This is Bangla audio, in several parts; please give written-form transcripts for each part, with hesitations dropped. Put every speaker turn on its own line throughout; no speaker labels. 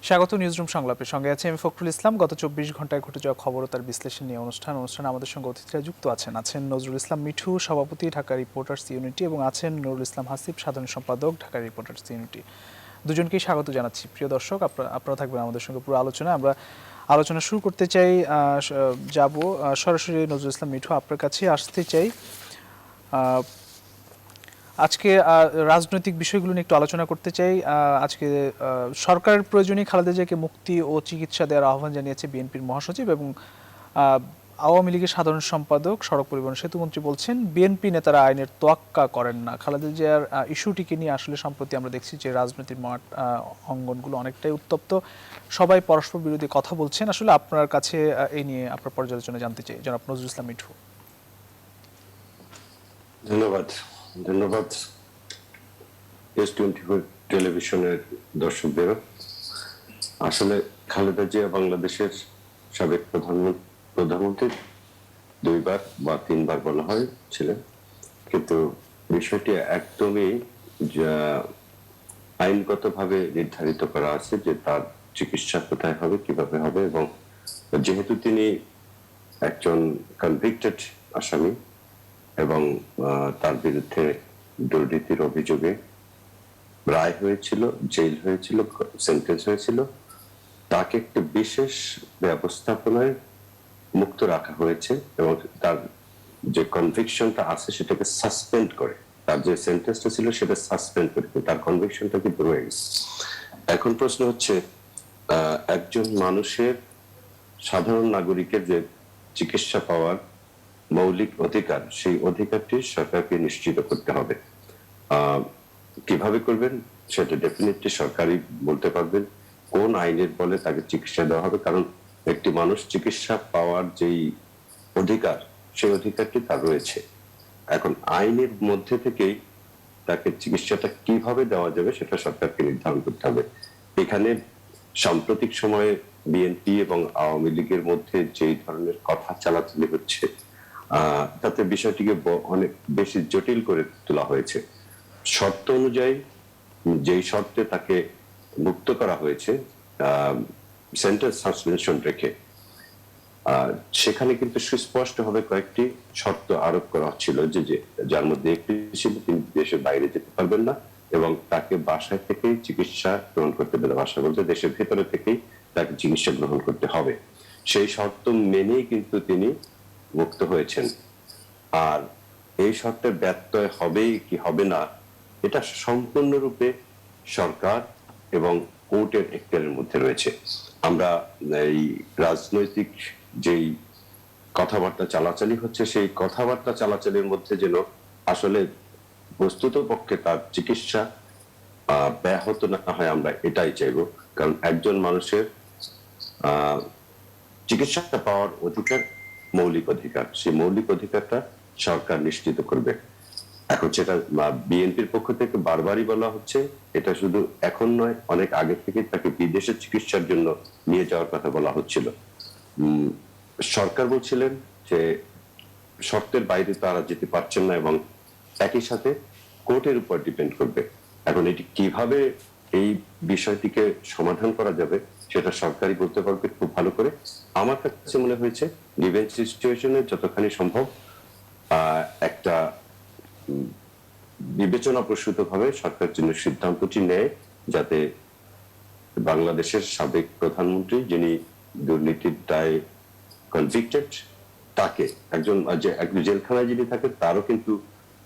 স্বাগত নিউজরুম সংলাপের সঙ্গে আছে আমি ফখরুল ইসলাম। গত ২৪ ঘন্টায় ঘটে যাওয়া খবর ও তার বিশ্লেষণ নিয়ে অনুষ্ঠানে আমাদের সঙ্গে অতিথিরা যুক্ত আছেন নজরুল ইসলাম মিঠু, সভাপতি ঢাকা রিপোর্টার্স ইউনিটি, এবং আছেন নুরুল ইসলাম হাসিব, সাধারণ সম্পাদক ঢাকা রিপোর্টার্স ইউনিটি। দুজনকেই স্বাগত জানাচ্ছি। প্রিয় দর্শক, আপনারা থাকবেন আমাদের সঙ্গে পুরো আলোচনায়। আমরা আলোচনা শুরু করতে চাই, যাব সরাসরি নজরুল ইসলাম মিঠু আপনার কাছে আসতে চাই। আজকে রাজনৈতিক বিষয়গুলো নিয়ে একটু আলোচনা করতে চাই। আজকে সরকারের প্রয়োজনে খালেদা জিয়াকে মুক্তি ও চিকিৎসা দেওয়ার আহ্বান জানিয়েছে বিএনপির মহাসচিব এবং আওয়ামী লীগের সাধারণ সম্পাদক, সড়ক পরিবহন সেতুমন্ত্রী বলছেন বিএনপি নেতারা আইনের তোয়াক্কা করেন না। খালেদা জিয়ার ইস্যুটিকে নিয়ে আসলে সম্প্রতি আমরা দেখছি যে রাজনৈতিক মাঠ অঙ্গনগুলো অনেকটাই উত্তপ্ত, সবাই পরস্পর বিরোধী কথা বলছেন। আসলে আপনার কাছে এই নিয়ে আপনার পর্যালোচনা জানতে চাই, জনাব নজরুল ইসলাম মিঠু।
ধন্যবাদ S24 টেলিভিশনের দর্শকদের। আসলে খালেদা জিয়া বাংলাদেশের সাবেক প্রধানমন্ত্রী, 2বার বা 3বার বলা হয় ছিলেন, কিন্তু বিষয়টি একদমই আইনগতভাবে নির্ধারিত করা আছে যে তার চিকিৎসা কোথায় হবে, কিভাবে হবে, এবং যেহেতু তিনি একজন কনভিক্টেড আসামি এবং তার বিরুদ্ধে দুর্নীতির অভিযোগে রায় হয়েছিল, জেল হয়েছিল, সেন্টেন্স হয়েছিল, তাকে একটি বিশেষ ব্যবস্থাপনায় মুক্ত রাখা হয়েছে এবং তার যে কনভিকশনটা আছে সেটাকে সাসপেন্ড করে, তার যে সেন্টেন্সটা ছিল সেটা সাসপেন্ড করে, তার কনভিকশনটা কিন্তু রয়ে গেছে। এখন প্রশ্ন হচ্ছে, একজন মানুষের, সাধারণ নাগরিকের যে চিকিৎসা পাওয়ার মৌলিক অধিকার, সেই অধিকারটি সরকারকে নিশ্চিত করতে হবে। কিভাবে করবেন সেটা ডেফিনেটলি সরকারই বলতে পারবেন, কোন আইনের বলে তাকে চিকিৎসা দেওয়া হবে। কারণ একটি মানুষ চিকিৎসা পাওয়ার যেই অধিকার, সেই অধিকারটি তার রয়েছে। এখন আইনের মধ্যে থেকেই তাকে চিকিৎসাটা কিভাবে দেওয়া যাবে সেটা সরকারকে নির্ধারণ করতে হবে। এখানে সাম্প্রতিক সময়ে বিএনপি এবং আওয়ামী লীগের মধ্যে যে ধরনের কথা চালাচালি হচ্ছে, তাতে বিষয়টিকে অনেক বেশি জটিল করে তোলা হয়েছে। শর্ত অনুযায়ী যেই শর্তে তাকে মুক্ত করা হয়েছে, সেন্টেন্স সাসপেনশন রেখে, সেখানে কিন্তু সুস্পষ্টভাবে কয়েকটি শর্ত আরোপ করা ছিল, যে যার মধ্যে একটি ছিল তিনি দেশের বাইরে যেতে পারবেন না এবং তাকে বাসায় থেকেই চিকিৎসা গ্রহণ করতে হবে। বাসা বলতে দেশের ভেতরে থেকেই তাকে চিকিৎসা গ্রহণ করতে হবে। সেই শর্ত মেনেই কিন্তু তিনি মুক্ত হয়েছেন। আর এই শর্তের ব্যত্যয় হবে কি হবে না, এটা সম্পূর্ণরূপে সরকার এবং কোর্টের এখতিয়ারের মধ্যে রয়েছে। আমরা এই রাজনৈতিক যেই কথাবার্তা চালাচালি হচ্ছে, সেই কথাবার্তা চালাচালির মধ্যে যেন আসলে বস্তুত পক্ষে তার চিকিৎসা ব্যাহত না হয়, আমরা এটাই চাইব। কারণ একজন মানুষের চিকিৎসা পাওয়ার অধিকার মৌলিক অধিকার, সেই মৌলিক অধিকারটা সরকার নিশ্চিত করবে। এখন সেটা বিএনপির পক্ষ থেকে বারবারই বলা হচ্ছে, এটা শুধু এখন নয়, অনেক আগে থেকে তাকে বিদেশে চিকিৎসার জন্য নিয়ে যাওয়ার কথা বলা হচ্ছিল। সরকার বলছিলেন যে শর্তের বাইরে তারা যেতে পারছেন না এবং একই সাথে কোর্টের উপর ডিপেন্ড করবে। এখন এটি কিভাবে এই বিষয়টিকে সমাধান করা যাবে সেটা সরকারই বলতে পারবে খুব ভালো করে। আমার কাছে মনে হয়েছে গিভেন সিচুয়েশনে যতখানি সম্ভব একটা বিবেচনা প্রসূত ভাবে সরকার জন্য সিদ্ধান্তটি নেয়, যাতে বাংলাদেশের সাবেক প্রধানমন্ত্রী, যিনি দুর্নীতির দায়ে কনভিক্টেড, তাকে একজন জেলখানায় যিনি থাকে তারও কিন্তু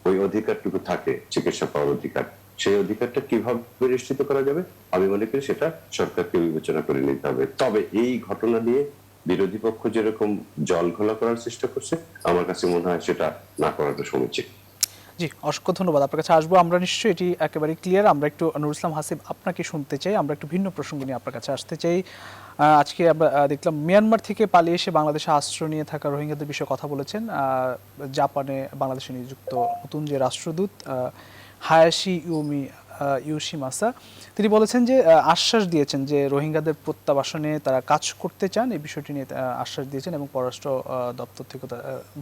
ওই অধিকারটুকু থাকে, চিকিৎসা পাওয়ার অধিকার। সেই অধিকারটা কিভাবে নিশ্চিত করা যাবে আমি মনে করি সেটা সরকারকে বিবেচনা করে নিতে হবে। তবে এই ঘটনা নিয়ে বিরোধী পক্ষ যেরকম জল ঘোলা করার চেষ্টা করছে, আমার কাছে মনে হয় সেটা না করাটা সমীচীন।
জি, অসংখ্য ধন্যবাদ। আপনার কাছে আসবো আমরা, নিশ্চয়ই এটি একেবারে ক্লিয়ার। আমরা একটু নুরুল ইসলাম হাসিব আপনাকে শুনতে চাই, আমরা একটু ভিন্ন প্রসঙ্গ নিয়ে আপনার কাছে আসতে চাই। আজকে আমরা দেখলাম মিয়ানমার থেকে পালিয়ে এসে বাংলাদেশে আশ্রয় নিয়ে থাকা রোহিঙ্গাদের বিষয়ে কথা বলেছেন জাপানে বাংলাদেশে নিযুক্ত নতুন যে রাষ্ট্রদূত হায়াশি ইউমি ইউশিমাসা। তিনি বলেছেন যে আশ্বাস দিয়েছেন যে রোহিঙ্গাদের প্রত্যাবাসনে তারা কাজ করতে চান, এই বিষয়টি নিয়ে আশ্বাস দিয়েছেন এবং পররাষ্ট্র দপ্তর থেকে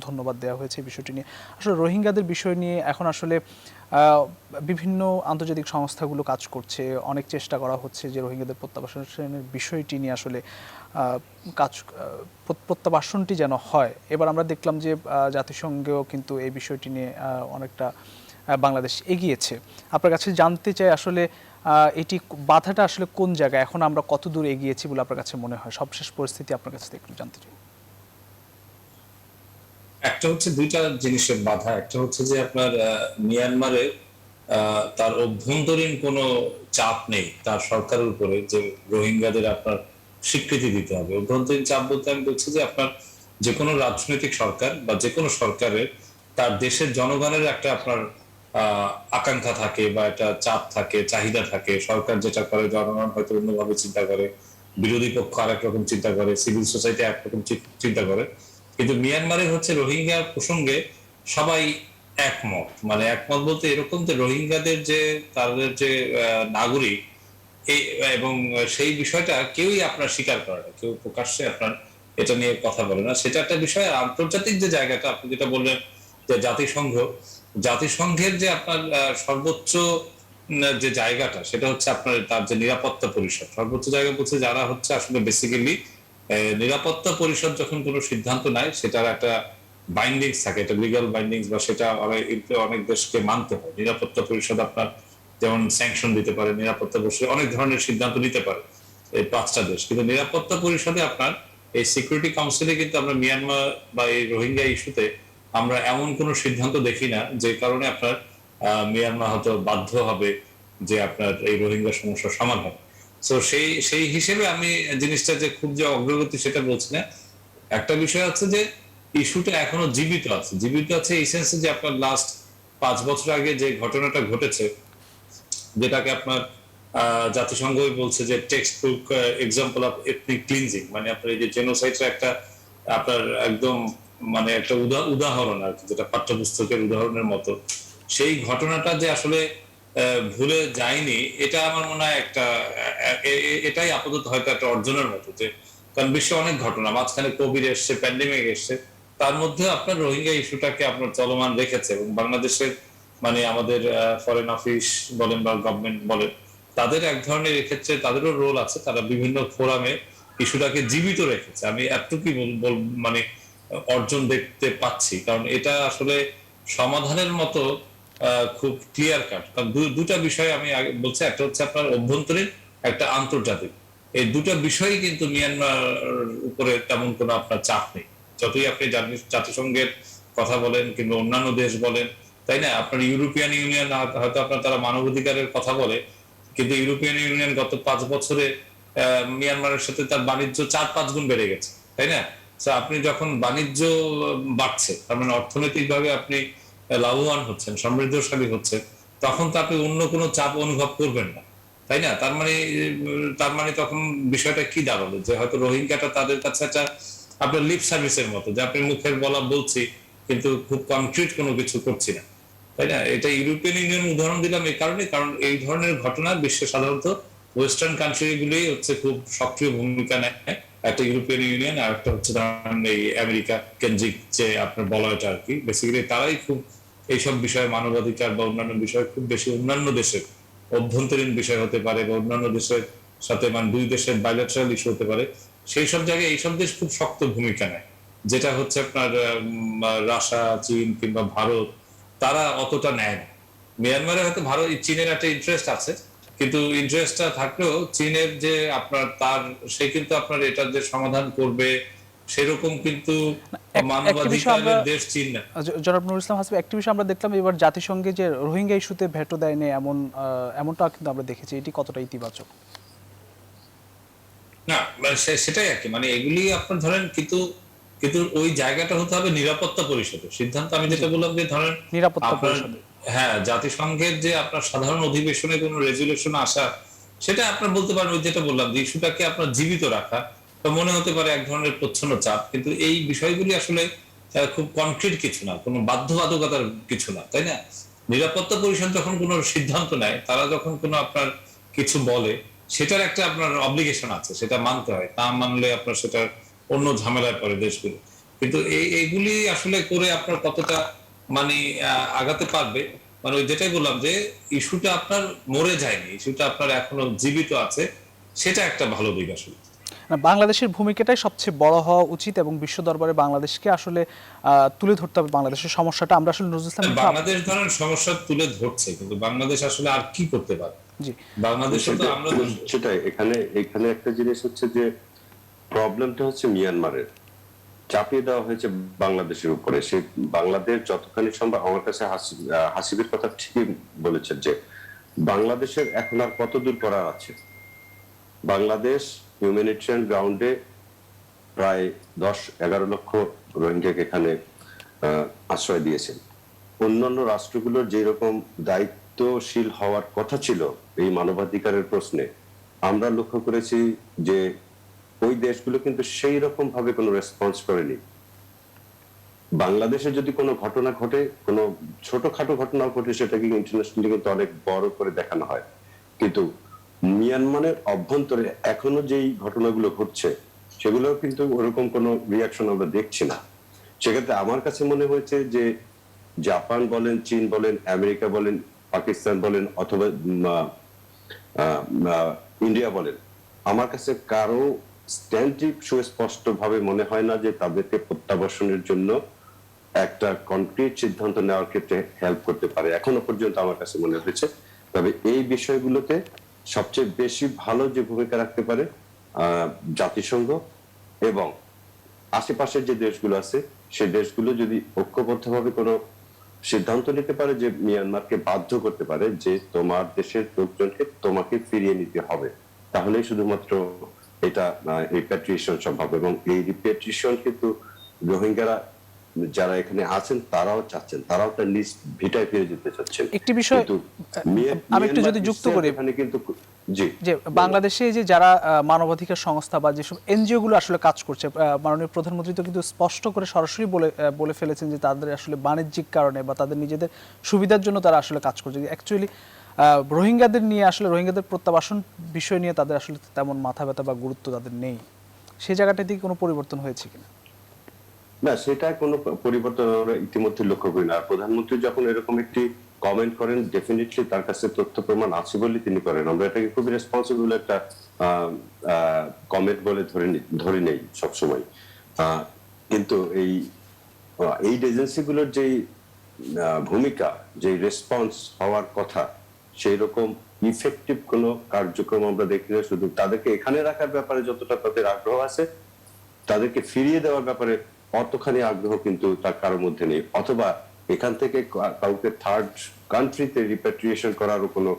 ধন্যবাদ দেওয়া হয়েছে এই বিষয়টি নিয়ে। আসলে রোহিঙ্গাদের বিষয় নিয়ে এখন আসলে বিভিন্ন আন্তর্জাতিক সংস্থাগুলো কাজ করছে, অনেক চেষ্টা করা হচ্ছে যে রোহিঙ্গাদের প্রত্যাবাসনের বিষয়টি নিয়ে আসলে প্রত্যাবাসনটি যেন হয়। এবার আমরা দেখলাম যে জাতিসংঘেও কিন্তু এই বিষয়টি নিয়ে অনেকটা বাংলাদেশ এগিয়েছে। আপনার কাছে জানতে চাই আসলে এটি বাধাটা আসলে কোন জায়গায়, এখন আমরা কত দূর এগিয়েছি বলে আপনার কাছে মনে হয়? সবশেষ পরিস্থিতি আপনার কাছে একটু জানতে চাই।
একটা হচ্ছে দুইটা জিনিসের বাধা। একটা হচ্ছে যে আপনার মিয়ানমারে তার অভ্যন্তরীণ কোনো চাপ নেই তার সরকারের উপরে যে রোহিঙ্গাদের আপনার স্বীকৃতি দিতে হবে। অভ্যন্তরীণ চাপ বলতে আমি বলছি যে আপনার যে কোনো রাজনৈতিক সরকার বা যে কোনো সরকারের তার দেশের জনগণের একটা আপনার আকাঙ্ক্ষা থাকে বা একটা চাপ থাকে, চাহিদা থাকে। সরকার যেটা করে জনগণ হয়তো অন্যভাবে চিন্তা করে, বিরোধী পক্ষ আরেক রকম চিন্তা করে, সিভিল সোসাইটি একরকম চিন্তা করে। কিন্তু মিয়ানমারে হচ্ছে রোহিঙ্গা প্রসঙ্গে সবাই একমত। মানে একমত বলতে এরকম যে রোহিঙ্গাদের যে তাদের যে নাগরিক এবং সেই বিষয়টা কেউই আপনার স্বীকার করে না, কেউ প্রকাশ্যে আপনার এটা নিয়ে কথা বলে না। সেটা একটা বিষয়। আন্তর্জাতিক যে জায়গাটা আপনি যেটা বললেন যে জাতিসংঘের যে আপনার সর্বোচ্চ যে জায়গাটা সেটা হচ্ছে আপনার তার যে নিরাপত্তা পরিষদ সর্বোচ্চ জায়গা বলছে, যারা হচ্ছে আসলে বেসিক্যালি নিরাপত্তা পরিষদ যখন কোনো সিদ্ধান্ত নেয় সেটার একটা বাইন্ডিংস থাকে, এটা লিগ্যাল বাইন্ডিংস বা সেটা অনেক দেশকে মানতে হয়। নিরাপত্তা পরিষদ আপনার যেমন স্যাংশন দিতে পারে, নিরাপত্তা পরিষদ অনেক ধরনের সিদ্ধান্ত নিতে পারে এই 5টা দেশ। কিন্তু নিরাপত্তা পরিষদে আপনার এই সিকিউরিটি কাউন্সিলে কিন্তু আমরা মিয়ানমার বা এই রোহিঙ্গা ইস্যুতে আমরা এমন কোনো সিদ্ধান্ত দেখি না যে কারণে আপনার মিয়ানমার হয়তো বাধ্য হবে যে আপনার এই রোহিঙ্গা সমস্যার সমাধান। তো সেই হিসেবে আমি জিনিসটা যে খুব যে অগ্রগতি সেটা বলছি না। একটা বিষয় আছে যে ইস্যুটা এখনো জীবিত আছে এই সেন্সে যে আপনার লাস্ট 5 বছর আগে যে ঘটনাটা ঘটেছে, যেটাকে আপনার জাতিসংঘই বলছে যে text book example of ethnic cleansing, মানে আপনার এই যে জেনোসাইডের একটা আপনার একদম মানে একটা উদাহরণ আর কি, যেটা পাঠ্যপুস্তকের উদাহরণের মতো। সেই ঘটনাটা যে আসলে ভুলে যায়নি, এটা আমার মনে হয় একটা এটাই আপাতত হয়তো একটা অর্জনের মতো। যে কারণ বিশ্বে অনেক ঘটনা, মাঝখানে কোভিড এসছে, প্যান্ডেমিক এসছে, তার মধ্যে আপনার রোহিঙ্গা ইস্যুটাকে আপনার চলমান রেখেছে। এবং বাংলাদেশের মানে আমাদের ফরেন অফিস বলেন বা গভর্নমেন্ট বলেন, তাদের এক ধরনের এক্ষেত্রে তাদেরও রোল আছে। তারা বিভিন্ন ফোরামে ইস্যুটাকে জীবিত রেখেছে। আমি এতটুকুই মানে অর্জন দেখতে পাচ্ছি, কারণ এটা আসলে সমাধানের মতো খুব ক্লিয়ার কাট। কারণ দুটা বিষয় আমি বলছি, একটা হচ্ছে আপনার অভ্যন্তরীণ, একটা আন্তর্জাতিক। এই দুটা বিষয়ই কিন্তু মিয়ানমার উপরে তেমন কোনো আপনার চাপ নেই। যতই আপনি জাতিসংঘের কথা বলেন কিংবা অন্যান্য দেশ বলেন, তাই না, আপনার ইউরোপিয়ান ইউনিয়ন হয়তো আপনার তারা মানবাধিকারের কথা বলে, কিন্তু ইউরোপিয়ান ইউনিয়ন গত 5 বছরে মিয়ানমারের সাথে তার বাণিজ্য 4-5 গুণ বেড়ে গেছে, তাই না? আপনি যখন বাণিজ্য বাড়ছে, তার মানে অর্থনৈতিক ভাবে আপনি লাভবান হচ্ছেন, সমৃদ্ধশালী হচ্ছে, তখন তো আপনি অন্য কোনো চাপ অনুভব করবেন না, তাই না? তার মানে তখন বিষয়টা কি দাঁড়ালো, যে হয়তো রোহিঙ্গাটা তাদের কাছে একটা আপনার লিপ সার্ভিসের মতো, যে আপনি মুখের বলা বলছি কিন্তু খুব কনক্রিট কোনো কিছু করছি না, তাই না? এটা ইউরোপিয়ান ইউনিয়ন উদাহরণ দিলাম এই কারণে, কারণ এই ধরনের ঘটনা বিশ্বে সাধারণত ওয়েস্টার্ন কান্ট্রি গুলি হচ্ছে খুব সক্রিয় ভূমিকা নেয়। একটা ইউরোপিয়ান ইউনিয়ন আর একটা হচ্ছে ধরেন এই আমেরিকা কেন্দ্রিক যে আপনার বলয়টা আর কি, বেসিক্যালি তারাই খুব এইসব বিষয়ে মানবাধিকার বা অন্যান্য বিষয়ে খুব বেশি অন্যান্য দেশের অভ্যন্তরীণ বিষয় হতে পারে বা অন্যান্য দেশের সাথে মানে দুই দেশের বাইলেটারাল ইস্যু হতে পারে, সেই সব জায়গায় এইসব দেশ খুব শক্ত ভূমিকা নেয়। যেটা হচ্ছে আপনার রাশিয়া, চীন কিংবা ভারত তারা অতটা নেয় না। মিয়ানমারে হয়তো ভারত চীনের একটা ইন্টারেস্ট আছে, কিন্তু ইন্টারেস্টটা থাকলেও চীনের যে আপনার তার সে কিন্তু আপনার এটার যে সমাধান করবে সেরকম কিন্তু মানবাধিকারের দেশ চীন না।
জনাব নুরুল ইসলাম হাসিব, একটি বিষয় আমরা দেখলাম এবার জাতিসংঘে যে রোহিঙ্গা ইস্যুতে ভেটো দেয়নি এমনটা কিন্তু আমরা দেখেছি, এটি কতটা ইতিবাচক?
না সেটাই আর কি, মানে এগুলি আপনার ধরেন কিন্তু কিন্তু ওই জায়গাটা হতে হবে নিরাপত্তা পরিষদের সিদ্ধান্ত। আমি যেটা বললাম যে ধরেন
নিরাপত্তা
আপনার
পরিষদে,
হ্যাঁ জাতিসংঘের যে আপনার সাধারণ অধিবেশনে কোনো রেজুলেশন আসা, সেটা আপনার বলতে পারেন ওই যেটা বললাম যে ইস্যুটাকে আপনার জীবিত রাখা, তো মনে হতে পারে এক ধরনের প্রচ্ছন্ন চাপ, কিন্তু এই বিষয়গুলি আসলে খুব কনক্রিট কিছু না, কোনো বাধ্যবাধকতার কিছু না, তাই না? নিরাপত্তা পরিষদ যখন কোনো সিদ্ধান্ত নেয়, তারা যখন কোনো আপনার কিছু বলে, সেটার একটা আপনার অব্লিগেশন আছে, সেটা মানতে হয়। তা মানলে আপনার সেটা অন্য ঝামেলায় পড়ে দেশগুলো। কিন্তু এইগুলি আসলে করে আপনার কতটা মানে আগাতে পারবে, মানে ওই যেটাই বললাম যে ইস্যুটা আপনার মরে যায়নি, ইস্যুটা আপনার এখনো জীবিত আছে, সেটা একটা ভালো দিক আসলে।
না, বাংলাদেশের ভূমিকাটাই সবচেয়ে বড় হওয়া উচিত এবং বিশ্ব দরবারে বাংলাদেশকে আসলে তুলে ধরতে হবে বাংলাদেশের সমস্যাটা। আমরা আসলে নজরুল ইসলাম মিঠু
বাংলাদেশ ধরেন সমস্যা তুলে ধরছে, কিন্তু বাংলাদেশ আসলে আর কি করতে পারে?
জি
বাংলাদেশে তো আমরা
সেটাই, এখানে একটা জিনিস হচ্ছে যে প্রবলেমটা হচ্ছে মিয়ানমারের চাপিয়ে দেওয়া হয়েছে বাংলাদেশের উপরে। সে বাংলাদেশ যতখানি সম্ভব, আমার কাছে হাসিবের কথা ঠিকই বলেছেন যে বাংলাদেশের এখন আর কত দূর করার আছে। বাংলাদেশ হিউম্যানিটেরিয়ান গ্রাউন্ডে প্রায় 10-11 লক্ষ রোহিঙ্গাকে এখানে আশ্রয় দিয়েছেন। অন্যান্য রাষ্ট্রগুলোর যে রকম দায়িত্বশীল হওয়ার কথা ছিল এই মানবাধিকারের প্রশ্নে, আমরা লক্ষ্য করেছি যে ওই দেশগুলো কিন্তু সেই রকম ভাবে কোনো রেসপন্স করেনি। বাংলাদেশে যদি কোনো ঘটনা ঘটে, কোনো ছোটখাটো ঘটনাও ঘটে, সেটাকে ইন্টারন্যাশনালি কিন্তু অনেক বড় করে দেখানো হয়। কিন্তু মিয়ানমারের অভ্যন্তরে এখনো যেই ঘটনাগুলো ঘটছে, সেগুলো কিন্তু ওরকম কোনো রিয়াকশন আমরা দেখছি না। সেক্ষেত্রে আমার কাছে মনে হয়েছে যে জাপান বলেন, চীন বলেন, আমেরিকা বলেন, পাকিস্তান বলেন, অথবা ইন্ডিয়া বলেন, আমার কাছে কারো স্ট্যান্ডটি সুস্পষ্ট ভাবে মনে হয় না যে তাদেরকে প্রত্যাবাসনের জন্য একটা কনক্রিট সিদ্ধান্ত নেওয়ার ক্ষেত্রে হেল্প করতে পারে এখনো পর্যন্ত আমার কাছে মনে হয়েছে। তবে এই বিষয়গুলোতে সবচেয়ে বেশি ভালো যে ভূমিকা রাখতে পারে জাতিসংঘ এবং আশেপাশের যে দেশগুলো আছে, সেই দেশগুলো যদি ঐক্যবদ্ধভাবে কোনো সিদ্ধান্ত নিতে পারে, যে মিয়ানমারকে বাধ্য করতে পারে যে তোমার দেশের লোকজনকে তোমাকে ফিরিয়ে নিতে হবে, তাহলেই শুধুমাত্র এটা রিপ্যাট্রিয়েশন সম্ভব। এবং এই রিপ্যাট্রিয়েশন কিন্তু রোহিঙ্গারা যারা এখানে আছেন তারাও চাচ্ছেন, তারাও তার নিজ ভিটায় ফিরে যেতে চাচ্ছেন।
একটি বিষয় আমি একটু যদি যুক্ত করি,
এখানে কিন্তু জি
যে বাংলাদেশে যে যারা মানবাধিকার সংস্থা বা যেসব এনজিও গুলো আসলে কাজ করছে, মাননীয় প্রধানমন্ত্রী তো কিন্তু স্পষ্ট করে সরাসরি বলে ফেলেছেন যে তাদের আসলে বাণিজ্যিক কারণে বা তাদের নিজেদের সুবিধার জন্য তারা আসলে কাজ করছে। অ্যাকচুয়ালি রোহিঙ্গাদের নিয়ে আসলে রোহিঙ্গাদের প্রত্যাবাসন বিষয় নিয়ে তাদের আসলে তেমন মাথা ব্যথা বা গুরুত্ব তাদের নেই। সেই জায়গাটাতে কোনো পরিবর্তন হয়েছে কিনা?
না, সেটা কোনো পরিবর্তন আমরা ইতিমধ্যে লক্ষ্য করি না। আর প্রধানমন্ত্রী যখন এরকম একটি কমেন্ট করেন, ডেফিনেটলি তার কাছে তথ্য প্রমাণ আছে বলে তিনি করেন। আমরা এটাকে খুবই রেসপন্সিবল একটা কমেন্ট বলে ধরে নেই সবসময়। কিন্তু এই এইড এজেন্সিগুলোর যেই ভূমিকা, যে রেসপন্স হওয়ার কথা, সেই রকম ইফেক্টিভ কোনো কার্যক্রম আমরা দেখি না। শুধু তাদেরকে এখানে রাখার ব্যাপারে যতটা তাদের আগ্রহ আছে, তাদেরকে ফিরিয়ে দেওয়ার ব্যাপারে অতখানি আগ্রহ কিন্তু তার কারোর মধ্যে নেই, অথবা এখান থেকে কাউকে থার্ড কান্ট্রিতে রিপ্যাট্রিয়েশন করারও কোনো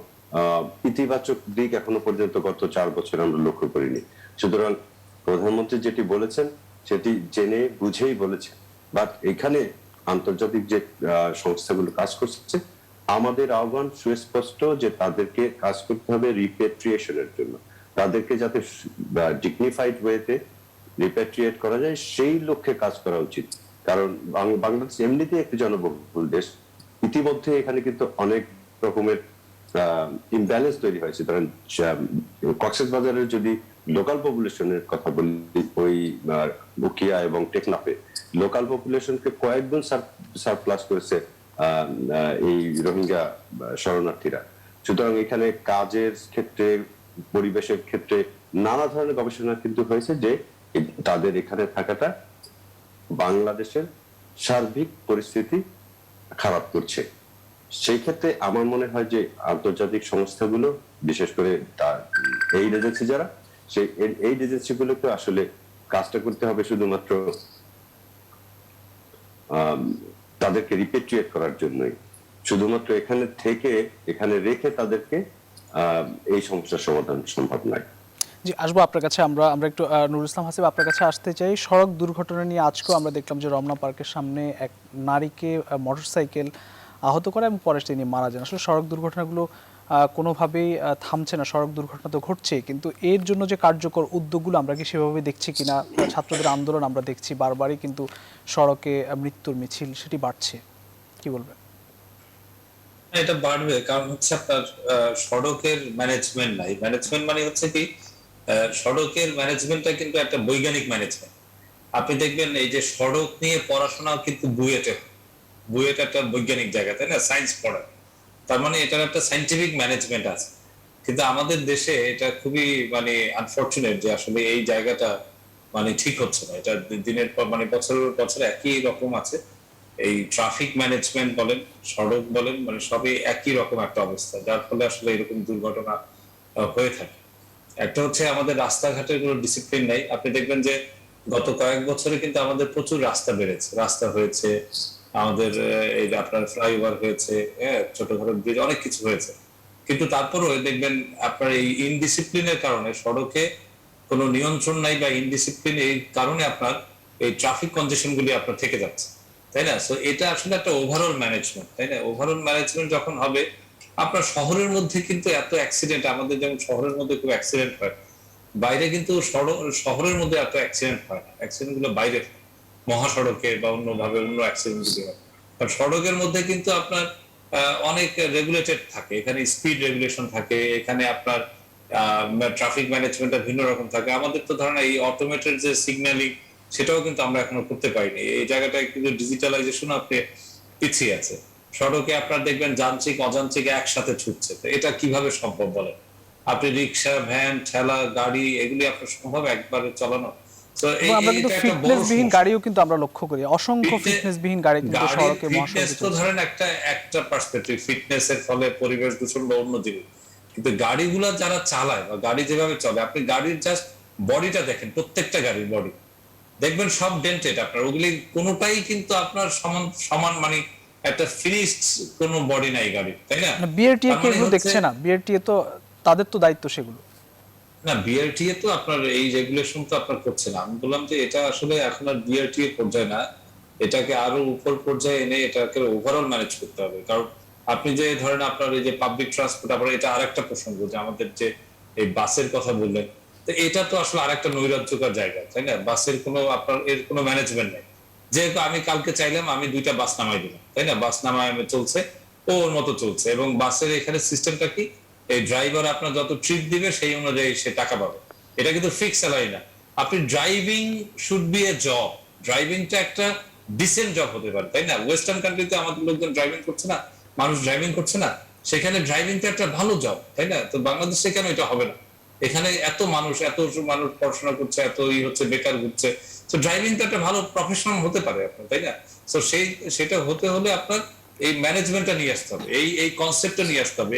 ইতিবাচক দিক এখনো পর্যন্ত গত 4 বছর আমরা লক্ষ্য করিনি। সুতরাং প্রধানমন্ত্রী যেটি বলেছেন সেটি জেনে বুঝেই বলেছেন। বাট এখানে আন্তর্জাতিক যে সংস্থাগুলো কাজ করছে, আমাদের আহ্বান সুস্পষ্ট যে তাদেরকে কাজ করতে হবে রিপ্যাট্রিয়েশনের জন্য, তাদেরকে যাতে ডিগনিফাইড ওয়েতে রিপ্যাট্রিয়েট করা যায় সেই লক্ষ্যে কাজ করা উচিত। কারণ বাংলাদেশ এমনিতেই একটি জনবহুল দেশ, ইতিমধ্যে এখানে কিন্তু অনেক রকমের ইমব্যালেন্স তৈরি হয়েছে। ধরেন কক্সবাজারের যদি লোকাল পপুলেশনের কথা বলি, ওই বুকিয়া এবং টেকনাফে লোকাল পপুলেশনকে কয়েকগুণ সারপ্লাস করেছে এই রোহিঙ্গা শরণার্থীরা। সুতরাং এখানে কাজের ক্ষেত্রে, পরিবেশের ক্ষেত্রে নানা ধরনের গবেষণা কিন্তু হয়েছে যে তাদের এখানে থাকাটা বাংলাদেশের সার্বিক পরিস্থিতি খারাপ করছে। সেই ক্ষেত্রে আমার মনে হয় যে আন্তর্জাতিক সংস্থাগুলো, বিশেষ করে এইড এজেন্সি যারা, সেই এইড এজেন্সিগুলোকে আসলে কাজটা করতে হবে শুধুমাত্র তাদেরকে রিপ্যাট্রিয়েট করার জন্যই। শুধুমাত্র এখানে থেকে, এখানে রেখে তাদেরকে এই সমস্যার সমাধান সম্ভব নয়।
জি, আসবো আপনার কাছে। আমরা একটু নুরুল ইসলাম হাসিব আপনার কাছে আসতে চাই। সড়ক দুর্ঘটনা নিয়ে আজকেও আমরা দেখলাম যে রমনা পার্কের সামনে এক নারীকে মোটরসাইকেল আহত করে এবং পরে তিনি মারা যান। আসলে সড়ক দুর্ঘটনাগুলো কোনোভাবেই থামছে না, সড়ক দুর্ঘটনা তো ঘটছে, কিন্তু এর জন্য যে কার্যকর উদ্যোগগুলো আমরা কি সেভাবে দেখছি কিনা? ছাত্রদের আন্দোলন আমরা দেখছি, বারবারই কিন্তু সড়কে মৃত্যুর মিছিল সেটি বাড়ছে, কি বলবেন?
এটা বাড়বে, কারণ হচ্ছে আপনার সড়কের ম্যানেজমেন্ট নাই। ম্যানেজমেন্ট মানে হচ্ছে কি, সড়কের ম্যানেজমেন্টটা কিন্তু একটা বৈজ্ঞানিক ম্যানেজমেন্ট। আপনি দেখবেন এই যে সড়ক নিয়ে পড়াশোনা কিন্তু বুয়েটে হয়। বুয়েট একটা বৈজ্ঞানিক জায়গা, তাই না, সায়েন্স পড়া, তার মানে এটার একটা সাইন্টিফিক ম্যানেজমেন্ট আছে। কিন্তু আমাদের দেশে এটা খুবই মানে আনফরচুনেট যে আসলে এই জায়গাটা মানে ঠিক হচ্ছে না। এটা দিনের পর মানে বছরের বছর একই রকম আছে। এই ট্রাফিক ম্যানেজমেন্ট বলেন, সড়ক বলেন, মানে সবই একই রকম একটা অবস্থা, যার ফলে আসলে এরকম দুর্ঘটনা হয়ে থাকে। একটা হচ্ছে আমাদের রাস্তাঘাটের কোনো ডিসিপ্লিন নাই। আপনি দেখবেন যে গত কয়েক বছরে কিন্তু আমাদের প্রচুর রাস্তা বেড়েছে, রাস্তা হয়েছে আমাদের, এই যে আপনার ফ্লাইওভার হয়েছে, হ্যাঁ, ছোটখাটো ব্রিজ, অনেক কিছু হয়েছে। কিন্তু তারপরেও দেখবেন আপনার এই ইনডিসিপ্লিনের কারণে সড়কে কোনো নিয়ন্ত্রণ নাই, বা ইনডিসিপ্লিন এই কারণে আপনার এই ট্রাফিক কনজেশন গুলি আপনার থেকে যাচ্ছে, তাই না? সো এটা আসলে একটা ওভারঅল ম্যানেজমেন্ট, তাই না? ওভারঅল ম্যানেজমেন্ট যখন হবে, আপনার শহরের মধ্যে কিন্তু এত অ্যাক্সিডেন্ট, আমাদের যেমন শহরের মধ্যে খুব অ্যাক্সিডেন্ট হয়, বাইরে কিন্তু শহরের মধ্যে এত অ্যাক্সিডেন্ট হয় না। অ্যাক্সিডেন্ট গুলো বাইরে হয়, মহাসড়কে বা অন্যভাবে অন্য অ্যাক্সিডেন্ট গুলি হয়। কারণ সড়কের মধ্যে কিন্তু আপনার অনেক রেগুলেটেড থাকে, এখানে স্পিড রেগুলেশন থাকে, এখানে আপনার ট্রাফিক ম্যানেজমেন্টটা ভিন্ন রকম থাকে। আমাদের তো ধরেন এই অটোমেটেড যে সিগন্যালিং, সেটাও কিন্তু আমরা এখনো করতে পারিনি। এই জায়গাটায় কিন্তু ডিজিটালাইজেশন আপনি পিছিয়ে আছে। সড়কে আপনার দেখবেন যান্ত্রিক অযান্ত্রিক একসাথে ছুটছে, তো এটা কিভাবে সম্ভব বলেন? আপনি রিক্সা, ভ্যান, ঠেলা, গাড়ি, এগুলি আপনার সম্ভব একবারে চালানো? তো
এবং আমরা কিন্তু
এইটা একটা বড়
ফিটনেসবিহীন
সমস্যা।
গাড়িও কিন্তু আমরা লক্ষ্য করি, অসংখ্য ফিটনেসবিহীন গাড়ি কিন্তু
গাড়ির
সড়কে
ফিটনেস
মহাসড়কে
তো
চলছে।
ধরেন একটা একটা পার্সপেক্টিভ, ফিটনেসের ফলে পরিবেশ দূষণ বা অন্য জিনিস, কিন্তু গাড়িগুলা যারা চালায় বা গাড়ি যেভাবে চলে, আপনি গাড়ির জাস্ট বডিটা দেখেন, প্রত্যেকটা গাড়ির বডি দেখবেন সব ডেন্টেড আপনার, ওগুলি কোনোটাই কিন্তু আপনার সমান সমান মানে একটা ফিনিশড কোনো বডি নাই গাড়ির, তাই না?
বিআরটিএ
তার
কি
মানে
এগুলো
হচ্ছে,
দেখছে না? বিআরটিএ তো তাদের তো দায়িত্ব সেগুলো।
না, বিআরটিএ তো আপনার এই রেগুলেশন তো আপনার করছে না। আমি বললাম যে এটা আসলে এখন আর বিআরটিএ পর্যায়ে না, এটাকে আরো উপর পর্যায়ে এনে এটাকে ওভারঅল ম্যানেজ করতে হবে। কারণ আপনি যে ধরেন আপনার এই যে পাবলিক ট্রান্সপোর্ট, আবার এটা আরেকটা প্রসঙ্গ যে আমাদের যে এই বাসের কথা বললেন, তো এটা তো আসলে আরেকটা নৈরাজ্যকর জায়গা, তাই না? বাসের কোনো আপনার এর কোনো ম্যানেজমেন্ট নেই। যেহেতু আমি কালকে চাইলাম আমি 2টা বাস নামাই দিলাম, তাই না? বাস নামায় আমি চলছে, ও ওর মতো চলছে, এবং বাসের এখানে সিস্টেমটা কি, এই ড্রাইভার আপনার যত ট্রিপ দিবে সেই অনুযায়ী সে টাকা পাবে। এটা কিন্তু ফিক্স স্যালারি না। আপনি driving should be a job, ড্রাইভিংটা একটা ডিসেন্ট জব হতে পারে, তাই না? ওয়েস্টার্ন কান্ট্রিতে আমাদের লোকজন ড্রাইভিং করছে না, মানুষ ড্রাইভিং করছে না, সেখানে ড্রাইভিংটা একটা ভালো জব, তাই না? তো বাংলাদেশে কেন এটা হবে না? এখানে এত মানুষ পড়াশোনা করছে, এত হচ্ছে বেকার ঘুরছে, তো ড্রাইভিংটা একটা ভালো প্রফেশনাল হতে পারে আপনার, তাই না? তো সেটা হতে হলে আপনার এই ম্যানেজমেন্টটা নিয়ে আসতে হবে, এই কনসেপ্টটা নিয়ে আসতে হবে,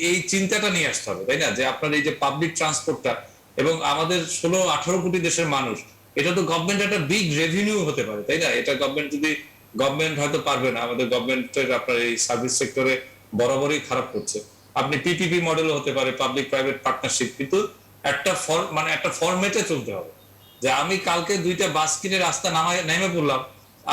এই চিন্তাটা নিয়ে আসতে হবে, তাই না? যে আপনার এই যে পাবলিক ট্রান্সপোর্টটা, এবং আমাদের 16-18 কোটি দেশের মানুষ, এটা তো গভর্নমেন্ট একটা বিগ রেভিনিউ হতে পারে, তাই না? এটা গভর্নমেন্ট হয়তো পারবে না, আমাদের গভর্নমেন্টের আপনার এই সার্ভিস সেক্টরে বরাবরই খারাপ করছে। আপনি পিপিপি মডেল হতে পারে, পাবলিক প্রাইভেট পার্টনারশিপ, কিন্তু একটা ফরম্যাটে চলতে হবে। যে আমি কালকে 2টা বাস কিনে রাস্তা নেমে পড়লাম,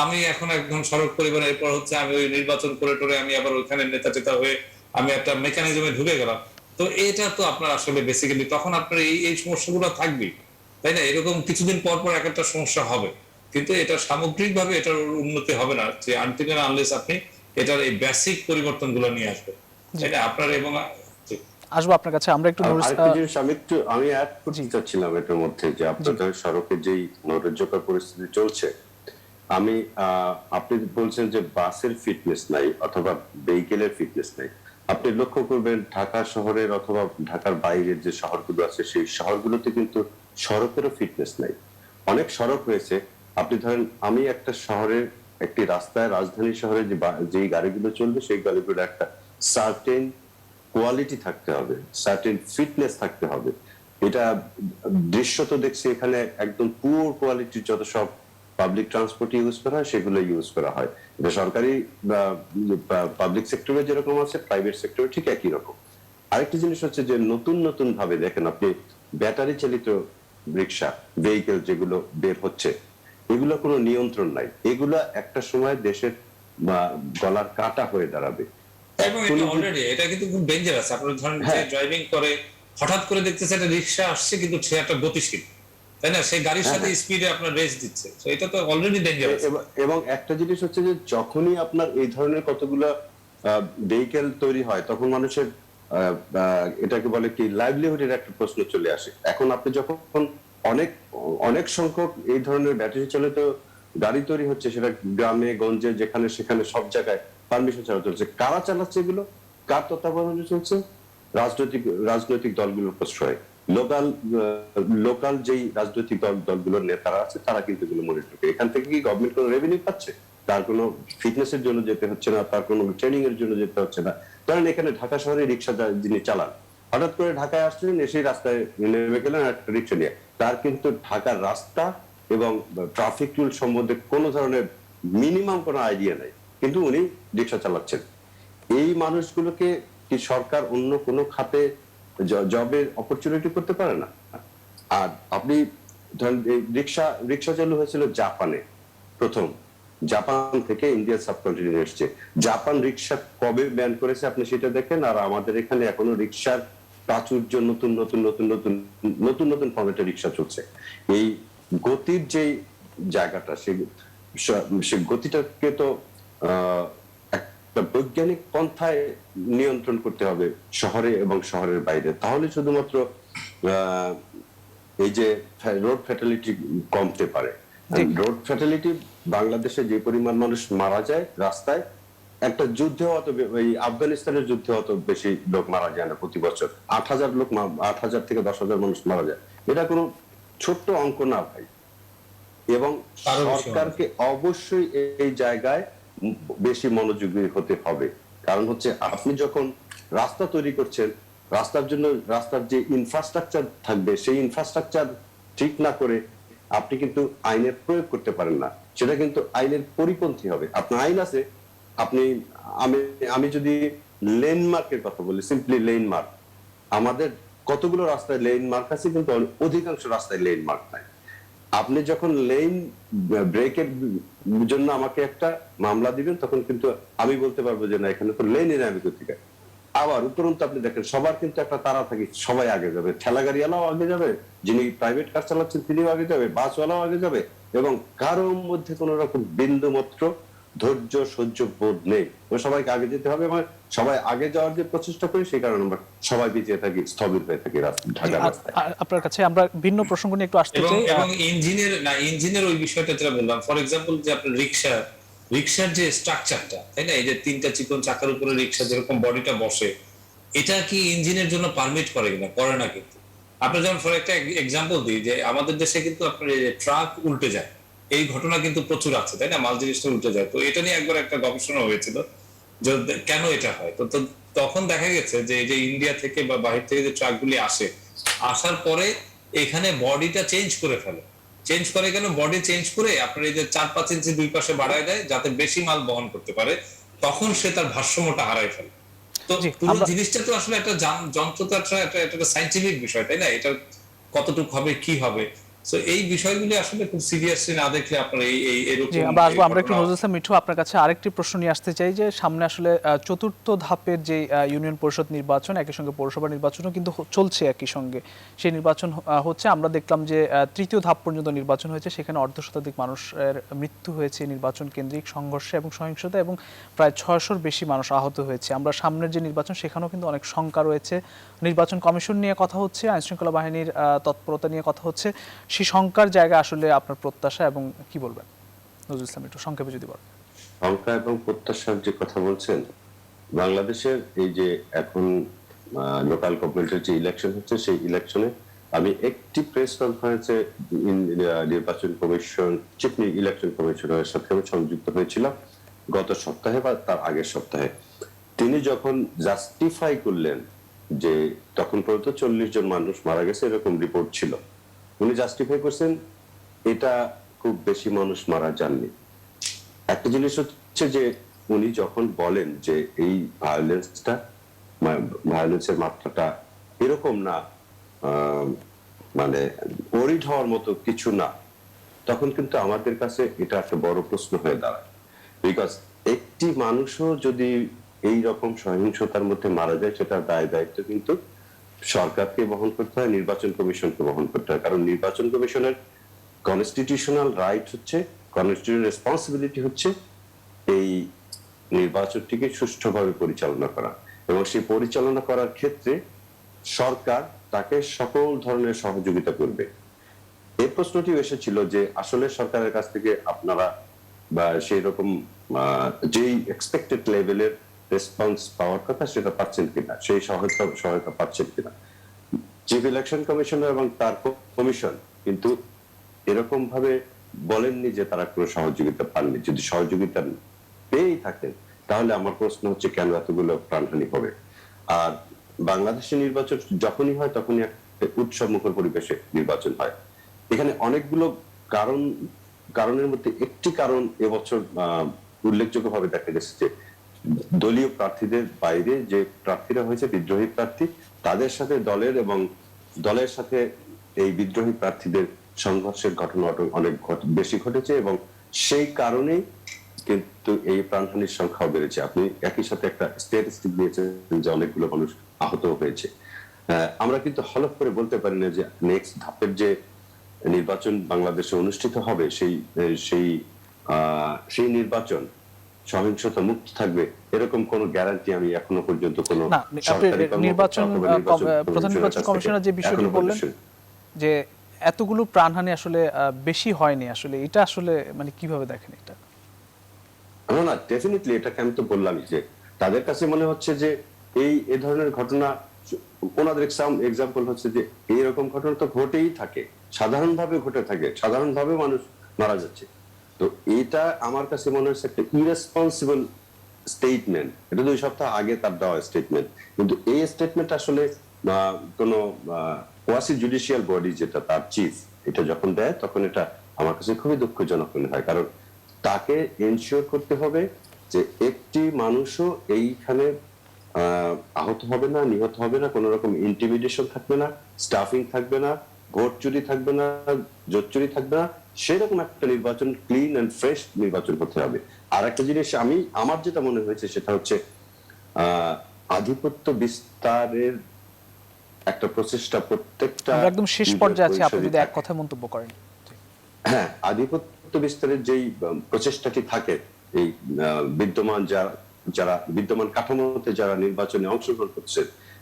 আমি এখন একদম সড়ক পরিবহন, এরপর হচ্ছে আমি ওই নির্বাচন করে টোরে আমি আবার ওইখানে নেতা টেতা হয়ে আমি একটা মেকানিজমে ঢুকে গেলাম। তো এটা তো আপনার আসলে বেসিক্যালি তখন আপনার এই সমস্যাগুলো থাকবেই, তাই না? এরকম কিছুদিন পর পর এক একটা সমস্যা হবে, কিন্তু এটা সামগ্রিকভাবে এটার উন্নতি হবে না যে আনটিল এন্ড আনলেস আপনি এটার এই বেসিক পরিবর্তনগুলো নিয়ে আসবেন, তাই না? আপনার এবং
আসবো আপনার কাছে, আমরা একটু
আরেকটা জিনিস আমি অ্যাড করতে
জি।
চাচ্ছিলাম এটার মধ্যে, যে আপনাদের সড়কে যেই নৈরাজ্যকর পরিস্থিতি চলছে, আপনি বলছেন যে বাসের ফিটনেস নাই অথবা ভেহিকেলের ফিটনেস নাই। আপনি লক্ষ্য করবেন ঢাকা শহরের অথবা ঢাকার বাইরের যে শহরগুলো আছে সেই শহরগুলোতে কিন্তু সড়কেরও ফিটনেস নাই। অনেক সড়ক রয়েছে, আপনি ধরেন আমি একটা শহরের একটি রাস্তায়, রাজধানী শহরে যেই গাড়িগুলো চলবে সেই গাড়িগুলো একটা সার্টেন কোয়ালিটি থাকতে হবে, সার্টেন ফিটনেস থাকতে হবে। এটা দৃশ্য তো দেখছি এখানে একদম পুয়ার কোয়ালিটির যত সব পাবলিক ট্রান্সপোর্ট ইউজ করা হয় সেগুলো ইউজ করা হয়। এটা সরকারি পাবলিক সেক্টরে যেরকম আছে, প্রাইভেট সেক্টরে ঠিক একই রকম। আরেকটি জিনিস হচ্ছে যে নতুন নতুন ভাবে দেখেন আপনি ব্যাটারি চালিত রিক্সা, ভেহিকেল যেগুলো বের হচ্ছে, এগুলো কোনো নিয়ন্ত্রণ নাই, এগুলা একটা সময় দেশের গলার কাটা হয়ে দাঁড়াবে।
এবং এটা অলরেডি এটা কিন্তু খুব ডেঞ্জারাস। আপনারা ধরেন যে ড্রাইভিং করে হঠাৎ করে দেখতেছে একটা রিক্সা আসছে, কিন্তু সে একটা গতিশীল, তাই না? সেই গাড়ির সাথে স্পিডে আপনার রেস দিচ্ছে, তো এটা তো অলরেডি ডেঞ্জারাস।
এবং একটা জিনিস হচ্ছে যে যখনই আপনার এই ধরনের কতগুলা ভেহিকেল তৈরি হয় তখন মানুষের এটাকে বলে কি লাইভলিহুডের একটা প্রশ্ন চলে আসে। এখন আপনি যখন অনেক অনেক সংখ্যক এই ধরনের ব্যাটারি চালিত গাড়ি তৈরি হচ্ছে, সেটা গ্রামে গঞ্জে যেখানে সেখানে সব জায়গায় পারমিশন ছাড়া চলছে, কারা চালাচ্ছে এগুলো, কার তত্ত্বাবধানে চলছে? রাজনৈতিক দলগুলোর প্রশ্রয়। লোকাল লোকাল যেই রাজনৈতিক দলগুলোর নেতারা আছে তারা কিন্তু এগুলো মনিটর করে। এখান থেকে কি গভর্নমেন্ট কোনো রেভিনিউ পাচ্ছে? তার কোনো ফিটনেসের জন্য যেতে হচ্ছে না, তার কোনো ট্রেনিং এর জন্য যেতে হচ্ছে না। কারণ এখানে ঢাকা শহরে রিক্সা যিনি চালান, হঠাৎ করে ঢাকায় আসলেন, এসেই রাস্তায় নেমে গেলেন একটা রিক্সা নিয়ে, তার কিন্তু ঢাকার রাস্তা এবং ট্রাফিক রুল সম্বন্ধে কোনো ধরনের মিনিমাম কোনো আইডিয়া নাই, কিন্তু উনি রিক্সা চালাচ্ছেন। এই মানুষগুলোকে কি সরকার অন্য কোনো খাতে জবের অপরচুনিটি করতে পারে না? আর আপনি ধরেন রিক্সা চালু হয়েছিল জাপানে প্রথম, জাপান থেকে ইন্ডিয়ান সাবকন্টিনেন্ট এসছে। জাপান রিক্সা কবে ব্যান করেছে আপনি সেটা দেখেন, আর আমাদের এখানে এখনো রিক্সার প্রাচুর্য, নতুন নতুন নতুন নতুন নতুন নতুন ফর্মেটের রিক্সা চলছে। এই গতির যে জায়গাটা, সে গতিটাকে তো একটা বৈজ্ঞানিক পন্থায় নিয়ন্ত্রণ করতে হবে শহরে এবং শহরের বাইরে, তাহলে শুধুমাত্র এই যে রোড ফ্যাটালিটি কমতে পারে। রোড ফ্যাটালিটি বাংলাদেশে যে পরিমাণ মানুষ মারা যায় রাস্তায়, একটা যুদ্ধে অত, ওই আফগানিস্তানের যুদ্ধে অত বেশি লোক মারা যায় না প্রতি বছর। 8,000 লোক, 8,000 থেকে 10,000 মানুষ মারা যায়, এটা কোনো ছোট্ট অঙ্ক না ভাই। এবং সরকারকে অবশ্যই এই জায়গায় বেশি মনোযোগী হতে হবে। কারণ হচ্ছে আপনি যখন রাস্তা তৈরি করছেন, রাস্তার জন্য রাস্তার যে ইনফ্রাস্ট্রাকচার থাকবে, সেই ইনফ্রাস্ট্রাকচার ঠিক না করে আপনি কিন্তু আইনের প্রয়োগ করতে পারেন না, সেটা কিন্তু আইনের পরিপন্থী হবে। আপনার আইন আছে, আপনি আমি যদি লেনমার্কের কথা বলি, সিম্পলি লেনমার্ক, আমাদের কতগুলো রাস্তায় লেনমার্ক আছে, কিন্তু অধিকাংশ রাস্তায় লেনমার্ক নাই। আপনি যখন লেন ব্রেকের জন্য আমাকে একটা মামলা দিবেন, তখন কিন্তু আমি বলতে পারবো যে না, এখানে তো লেনই না, আমি কোথায়। আবার উপরন্তু আপনি দেখেন সবার কিন্তু একটা তারা থাকে, সবাই আগে যাবে, ঠেলা গাড়িওয়ালাও আগে যাবে, যিনি প্রাইভেট কার চালাচ্ছেন তিনিও আগে যাবে, বাসওয়ালাও আগে যাবে, এবং কারোর মধ্যে কোন রকম বিন্দু মাত্র ধৈর্য সহ্য বোধ নেই। সবাইকে আগে যেতে হবে, এবং সবাই আগে যাওয়ার যে প্রচেষ্টা করি, সেই কারণে আমরা সবাই পিছিয়ে থাকি, স্থবির হয়ে থাকি ঢাকা রাস্তায়।
আপনার কাছে আমরা ভিন্ন প্রসঙ্গ নিয়ে একটু আসতে চাই।
এবং ইঞ্জিনের ওই বিষয়টা যেটা বললাম, ফর এক্সাম্পল যে আপনার রিক্সার যে স্ট্রাকচারটা, তাই না, এই যে 3টা চিকন চাকার উপরে রিক্সা যেরকম বডিটা বসে, এটা কি ইঞ্জিনের জন্য পারমিট করে কিনা? করে না কিন্তু। আপনি যেমন ফর একটা এক্সাম্পল দিই, যে আমাদের দেশে কিন্তু আপনার ট্রাক উল্টে যায়, এই ঘটনা কিন্তু প্রচুর আছে, তাই না, মাল জিনিসটা উল্টে যায়। তো এটা নিয়ে একবার একটা গবেষণা হয়েছিল যে কেন এটা হয়। তো তখন দেখা গেছে যে এই যে ইন্ডিয়া থেকে বা বাহির থেকে যে ট্রাকগুলি আসে, আসার পরে এখানে বডিটা চেঞ্জ করে ফেলে। চেঞ্জ করে কেন? বডি চেঞ্জ করে আপনার এই যে 4-5 ইঞ্চি দুই পাশে বাড়ায় দেয়, যাতে বেশি মাল বহন করতে পারে। তখন সে তার ভারসাম্যটা হারায় ফেলে। তো পুরো জিনিসটা তো আসলে একটা যন্ত্র, তো একটা সায়েন্টিফিক বিষয়, তাই না? এটা কতটুকু হবে, কি হবে, সো এই বিষয়গুলি আসলে খুব সিরিয়াসলি না দেখলে আপনার এই এরকম।
আমরা একটু নজরুল ইসলাম মিঠু, আপনার কাছে আরেকটি প্রশ্ন নিয়ে আসতে চাই, যে সামনে আসলে চতুর্থ ধাপের যে ইউনিয়ন পরিষদ নির্বাচন, একই সঙ্গে পৌরসভা নির্বাচনও কিন্তু চলছে একই সঙ্গে, সেই নির্বাচন হচ্ছে। আমরা দেখলাম যে তৃতীয় ধাপ পর্যন্ত নির্বাচন হয়েছে, সেখানে অর্ধশতাধিক মানুষের মৃত্যু হয়েছে নির্বাচন কেন্দ্রিক সংঘর্ষে এবং সহিংসতা, এবং প্রায় 600-র বেশি মানুষ আহত হয়েছে। আমরা সামনের যে নির্বাচন, সেখানেও কিন্তু অনেক শঙ্কা রয়েছে। নির্বাচন কমিশন নিয়ে কথা হচ্ছে, আইনশৃঙ্খলা বাহিনীর তৎপরতা নিয়ে কথা হচ্ছে। সেই শঙ্কার জায়গা আসলে আপনার প্রত্যাশা এবং কি বলবেন নজরুল ইসলাম একটু সংক্ষেপে যদি বলেন।
শঙ্কা এবং প্রত্যাশার যে কথা বলছেন, বাংলাদেশের এই যে এখন লোকাল গভর্নমেন্টের যে ইলেকশন হচ্ছে, সেই ইলেকশনে আমি একটি প্রেস কনফারেন্সে নির্বাচন কমিশন, চিফ ইলেকশন কমিশনারের সাথে আমি সংযুক্ত হয়েছিলাম গত সপ্তাহে বা তার আগের সপ্তাহে। তিনি যখন জাস্টিফাই করলেন যে তখন পর্যন্ত 40 জন মানুষ মারা গেছে এরকম রিপোর্ট ছিল, উনি জাস্টিফাই করছেন এটা খুব বেশি মানুষ মারা যাননি। একটা জিনিস হচ্ছে যে উনি যখন বলেন যে এই ভায়োলেন্সের মাত্রাটা এরকম না, মানে ওরিড হওয়ার মতো কিছু না, তখন কিন্তু আমাদের কাছে এটা একটা বড় প্রশ্ন হয়ে দাঁড়ায়। বিকজ একটি মানুষও যদি এই রকম সহিংসতার মধ্যে মারা যায়, সেটার দায় দায়িত্ব কিন্তু সরকারকে বহন করতে হয়, নির্বাচন কমিশনকে বহন করতে হয়। কারণ নির্বাচন কমিশনের কনস্টিটিউশনাল রাইট হচ্ছে, কনস্টিটিউশনাল রেসপন্সিবিলিটি হচ্ছে এই নির্বাচনটিকে সুষ্ঠুভাবে পরিচালনা করা, এবং সেই পরিচালনা করার ক্ষেত্রে সরকার তাকে সকল ধরনের সহযোগিতা করবে। এই প্রশ্নটি এসেছিল যে আসলে সরকারের কাছ থেকে আপনারা বা সেই রকম যেই এক্সপেক্টেড লেভেলের রেসপন্স পাওয়ার কথা সেটা পাচ্ছেন কিনা, সেই সহায়তা পাচ্ছেন কিনা। চিফ ইলেকশন কমিশনার এবং তার কমিশন কিন্তু এরকম ভাবে বলেননি যে তারা কোনো সহযোগিতা পাননি। যদি সহযোগিতা পেয়েই থাকেন তাহলে আমার প্রশ্ন হচ্ছে কেন এতগুলো প্রাণহানি হবে। আর বাংলাদেশের নির্বাচন যখনই হয় তখনই একটা উৎসবমুখর পরিবেশে নির্বাচন হয়। এখানে অনেকগুলো কারণের মধ্যে একটি কারণ এবছর উল্লেখযোগ্যভাবে দেখা গেছে যে দলীয় প্রার্থীদের বাইরে যে প্রার্থীরা হয়েছে বিদ্রোহী প্রার্থী, তাদের সাথে দলের সাথে এই বিদ্রোহী প্রার্থীদের সংঘর্ষের ঘটনা অনেক বেশি ঘটেছে, এবং সেই কারণেই কিন্তু এই প্রাণহানির সংখ্যাও বেড়েছে। আপনি একই সাথে একটা স্ট্যাটিস্টিক দিয়েছেন যে অনেকগুলো মানুষ আহত হয়েছে। আমরা কিন্তু হলফ করে বলতে পারি না যে নেক্সট ধাপের যে নির্বাচন বাংলাদেশে অনুষ্ঠিত হবে সেই নির্বাচন সহিংসতা মুক্ত থাকবে, এরকম কোন গ্যারান্টি আমি এখনো পর্যন্ত কোন সরকারি
প্রধান নির্বাচন কমিশনার যে বিষয়টি বললেন যে এতগুলো প্রাণহানি আসলে বেশি হয়নি, আসলে এটা আসলে মানে কিভাবে দেখেন এটা?
না, ডেফিনেটলি এটাকে আমি তো বললামই যে তাদের কাছে মনে হচ্ছে যে এই ধরনের ঘটনা, ওনাদের এক্সাম্পল হচ্ছে যে এইরকম ঘটনা তো ঘটেই থাকে, সাধারণভাবে ঘটে থাকে, সাধারণভাবে মানুষ মারা যাচ্ছে। তো এটা আমার কাছে মনে হচ্ছে একটা ইরেসপন্সিবল স্টেটমেন্ট। এটা 2 সপ্তাহ আগে তার দেওয়া স্টেটমেন্ট, কিন্তু এই স্টেটমেন্ট আসলে কোন কোয়াসি জুডিশিয়াল বডি যেটা তার চিফ এটা যখন দেয় তখন এটা আমার কাছে খুবই দুঃখজনক মনে হয়। কারণ তাকে এনশিওর করতে হবে যে একটি মানুষও এইখানে আহত হবে না, নিহত হবে না, কোন রকম ইন্টিমিডেশন থাকবে না, স্টাফিং থাকবে না, ভোট চুরি থাকবে না, জোট চুরি থাকবে না, সেরকম একটা নির্বাচন, ক্লিন এন্ড ফ্রেশ নির্বাচন করতে হবে। আর একটা জিনিস আমার যেটা মনে হয়েছে সেটা হচ্ছে আধিপত্য বিস্তারের একটা প্রচেষ্টা প্রত্যেকটা
একদম শেষ পর্যায়ে আছে, আপনি যদি এক কথায় মন্তব্য করেন।
হ্যাঁ, আধিপত্য বিস্তারের যেই প্রচেষ্টাটি থাকে এই বিদ্যমান কাঠামোতে যারা নির্বাচনে অংশগ্রহণ করছে,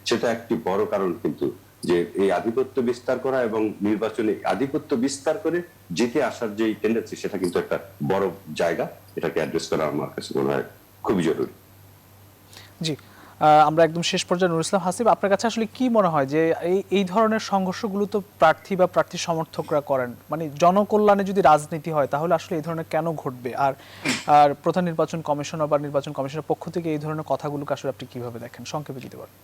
সেটা একটি বড় কারণ কিন্তু যে এই আধিপত্য বিস্তার করা এবং নির্বাচনে আধিপত্য বিস্তার করে জিতে আসার যে টেন্ডেন্সি, সেটা কিন্তু একটা বড় জায়গা। এটাকে অ্যাড্রেস করা আমার কাছে মনে হয় খুবই জরুরি।
জি, আমরা একদম শেষ পর্যায়ে নুরুল ইসলাম হাসিব, আপনার কাছে আসলে কি মনে হয় যে এই ধরনের সংঘর্ষগুলো তো প্রার্থী বা প্রার্থী সমর্থকরা করেন, মানে জনকল্যাণে যদি রাজনীতি হয় তাহলে আসলে এই ধরনের কেন ঘটবে? আর প্রধান নির্বাচন কমিশনার বা নির্বাচন কমিশনের পক্ষ থেকে এই ধরনের কথাগুলোকে আসলে আপনি কিভাবে দেখেন, সংক্ষেপে দিতে পারেন?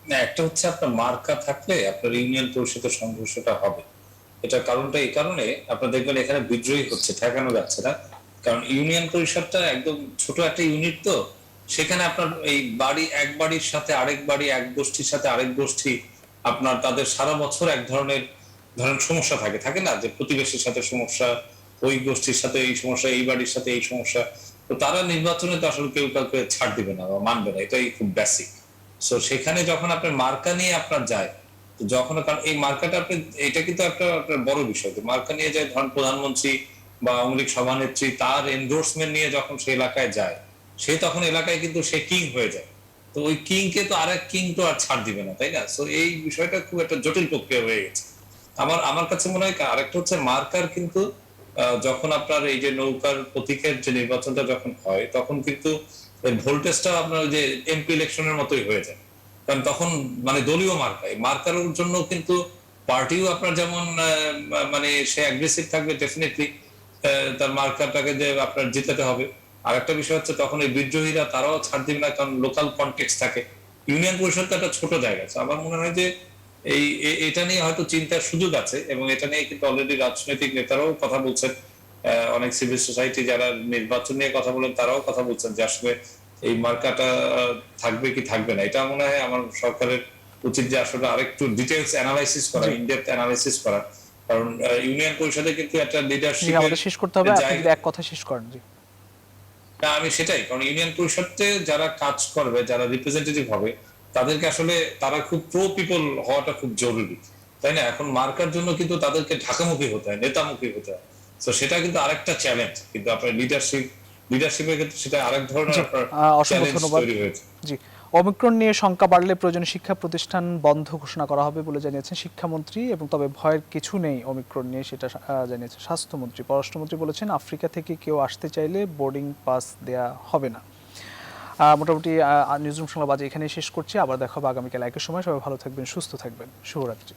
না, একটা হচ্ছে আপনার মার্কা থাকলে আপনার ইউনিয়ন পরিষদের সংঘর্ষটা হবে। এটা কারণটা এই কারণে আপনার দেখবেন এখানে বিদ্রোহী হচ্ছে, ঠেকানো যাচ্ছে না। কারণ ইউনিয়ন পরিষদটা একদম ছোট একটা ইউনিট, তো সেখানে আপনার এই এক বাড়ির সাথে আরেক বাড়ি, এক গোষ্ঠীর সাথে আরেক গোষ্ঠী আপনার তাদের সারা বছর এক ধরনের সমস্যা থাকে না, যে প্রতিবেশীর সাথে সমস্যা, ওই গোষ্ঠীর সাথে এই সমস্যা, এই বাড়ির সাথে এই সমস্যা। তো তারা নির্বাচনে তো আসলে কেউ কাউকে ছাড় দিবে না বা মানবে না, এটাই খুব বেসিক। সো সেখানে যখন আপনার মার্কা নিয়ে আপনার যায়, যখন কারণ এই মার্কাটা আপনি, এটা কিন্তু একটা বড় বিষয়, মার্কা নিয়ে যায়, ধরেন প্রধানমন্ত্রী বা আওয়ামী লীগ সভানেত্রী তার এন্ডোর্সমেন্ট নিয়ে যখন সে এলাকায় যায়, সে তখন এলাকায় কিন্তু সে কিং হয়ে যায়। তো ওই কিং কে তো আরেক কিং তো আর ছাড় দিবে না, তাই না? সো এই বিষয়টা খুব একটা জটিল প্রক্রিয়া হয়ে গেছে। আমার কাছে মনে হয় আরেকটা হচ্ছে মার্কার কিন্তু যখন আপনার এই যে নৌকার প্রতীকের যে নির্বাচনটা যখন হয়, তখন কিন্তু ভোল্টেজটা আপনার যে এমপি ইলেকশনের মতোই হয়ে যায়। কারণ তখন মানে দলীয় মার্কার জন্য কিন্তু পার্টিও আপনার যেমন মানে সে অ্যাগ্রেসিভ থাকবে, ডেফিনেটলি তার মার্কারটাকে যে আপনার জিতাতে হবে। আর একটা বিষয় হচ্ছে তখন এই বিদ্রোহীরা তারাও ছাড় দিবে না, কারণ লোকাল কনটেক্সট থাকে। ইউনিয়ন পরিষদটা একটা ছোট জায়গা। আমার মনে হয় যে এটা নিয়ে হয়তো চিন্তার সুযোগ আছে, এবং এটা নিয়ে কিন্তু অলরেডি রাজনৈতিক নেতারাও কথা বলছেন, অনেক সিভিল সোসাইটি যারা নির্বাচন নিয়ে কথা বলেন তারাও কথা বলছেন যে আসলে এই মার্কাটা থাকবে কি থাকবে না। এটা মনে হয় আমার সরকারের উচিত যে আসলে আরেকটু ডিটেইলস অ্যানালাইসিস করা, ইনডেপথ অ্যানালাইসিস করা। কারণ ইউনিয়ন পরিষদে কিন্তু একটা লিডারশিপ
আমাদের শেষ করতে হবে, আপনি যদি এক কথা শেষ করেন। জি,
না, আমি সেটাই, কারণ ইউনিয়ন পরিষদে যারা কাজ করবে, যারা রিপ্রেজেন্টেটিভ হবে, তাদেরকে আসলে তারা খুব প্রো পিপল হওয়াটা খুব জরুরি, তাই না? এখন মার্কার জন্য কিন্তু তাদেরকে ঢাকামুখী হতে হয়, নেতামুখী হতে হয়। তো সেটা কিন্তু আরেকটা চ্যালেঞ্জ, কিন্তু আপনার লিডারশিপ লিডারশিপের ক্ষেত্রে সেটা আরেক ধরনের
জি,
আপনার
অসংখ্য
চ্যালেঞ্জ
ধন্যবাদ।
তৈরি হয়েছে।
জি, অমিক্রণ নিয়ে শঙ্কা বাড়লে প্রয়োজনীয় শিক্ষা প্রতিষ্ঠান বন্ধ ঘোষণা করা হবে বলে জানিয়েছেন শিক্ষামন্ত্রী, এবং তবে ভয়ের কিছু নেই অমিক্রণ নিয়ে, সেটা জানিয়েছেন স্বাস্থ্যমন্ত্রী। পররাষ্ট্রমন্ত্রী বলেছেন আফ্রিকা থেকে কেউ আসতে চাইলে বোর্ডিং পাস দেয়া হবে না। মোটামুটি নিউজরুম সংবাদ এখানেই শেষ করছি। আবার দেখা হবে আগামীকাল একই সময়। সবাই ভালো থাকবেন, সুস্থ থাকবেন। শুভরাত্রি।